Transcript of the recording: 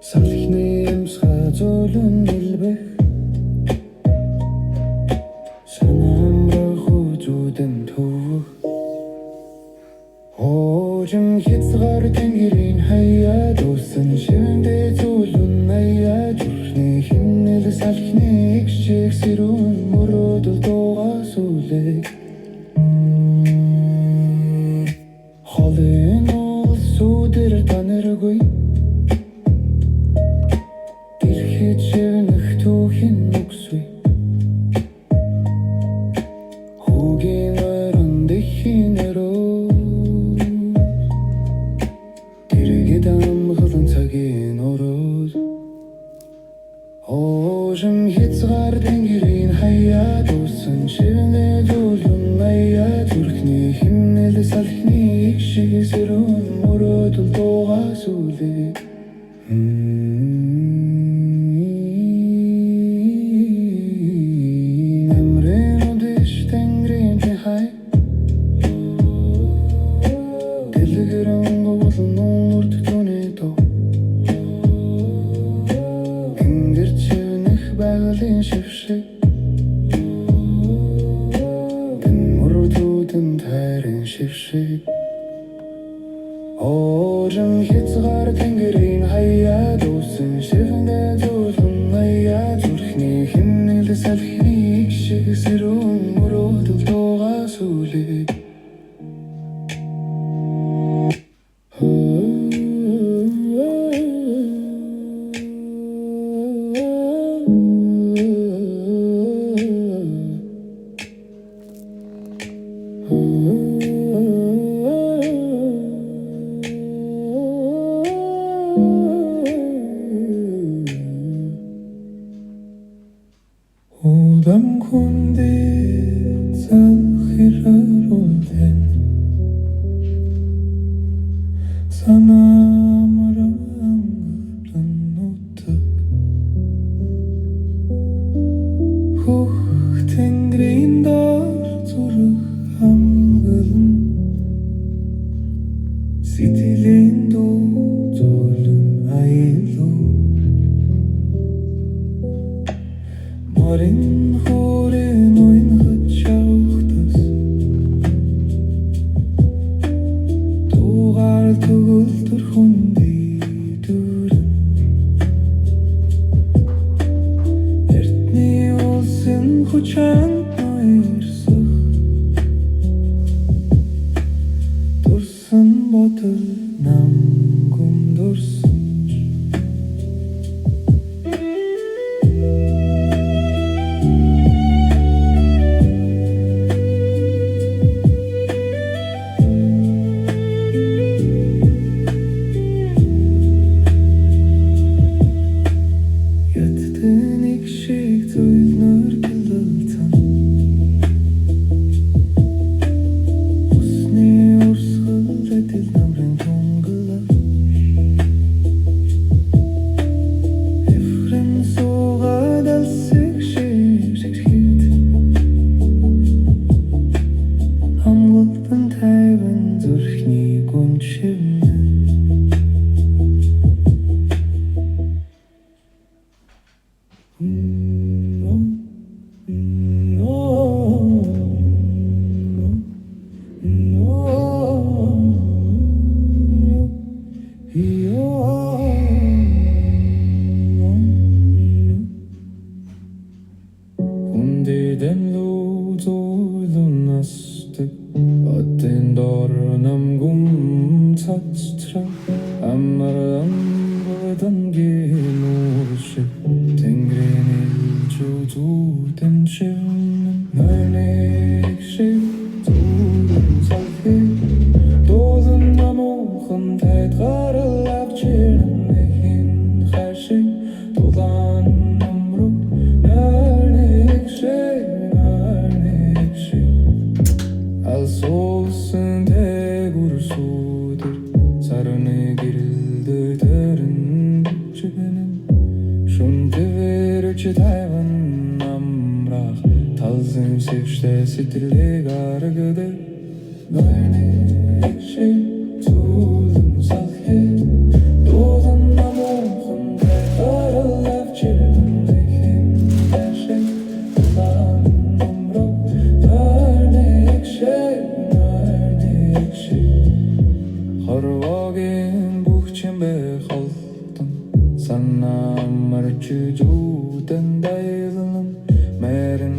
Салхины эмсга зөөлөн нэлбэх санамрах үзүүдэн төвөх Оожим хязгаар тэнгэрийн хаяад усан шивэндээ зөөлөн аяад зүрхний химнэл салхины эгшиг сэрүүн мөрөөдөл дуугаа сүлэг Холын ол сүдэр танаргүй Дэрхэд шивнэх түүхийн нүгсвэ Хүүгийн ойрон дэхийн өрөө Дэргэд амгалан цагийн ороод Оожим хязгаар тэнгэрийн хаяад усан шивнээ зөөлөн аяад зүрхний химнэл салхины эгшиг сэрүүн мөрөөдөл дуугаа сүлэг Намрын үдэш тэнгэрийн хай Дэлгэрэн болон нуурд түүний тоо Тэнгэрт шивнэх байгалийн шившиг Тэн мөрөөдүүдэн тайрын шившиг Оожим хязгаар тэнгэрийн хаяад усан шивэндээ зөөлөн аяад зүрхний химнэл салхины эгшиг сэрүүн мөрөөдөл дуугаа сүлэг Удам хүндэ захираар үлдэн Санамрам нутаг Хөх тэнгэрийн дор зүрх хамгалан Сэтгэлийн дуу зөөлөн аялуу Морин хорин уйнхад шавхтас Тугаар төгөлдөр хүндий дүрэн Эртний улсын хүчаан ноёрсох Дурсан ботол намгум дурсан Хүндээдэн лүү зөөлөн настэг Отын дор намгум цацтра Амар амгадан гинуушиг Тэнгэрийн илжүүдэн шивнэн Нойныг шиг зөөлөн салхиг Дуулан намуухан тайдгарал авчирэн Эхин хайшиг дулаан намруг Нойныг шиг Алсуулсан тэгүр сүдэр Сарны гэрэлдэ тэрэн чигэнэн Шүн тэвэрч тайван намрах Талзын сэвштэй сэтгэлийг аргадаг Нойныг шиг зөөлөн салхиг Дуулан намуухан болдон санаа марч зүүдэн дайлан мэрэн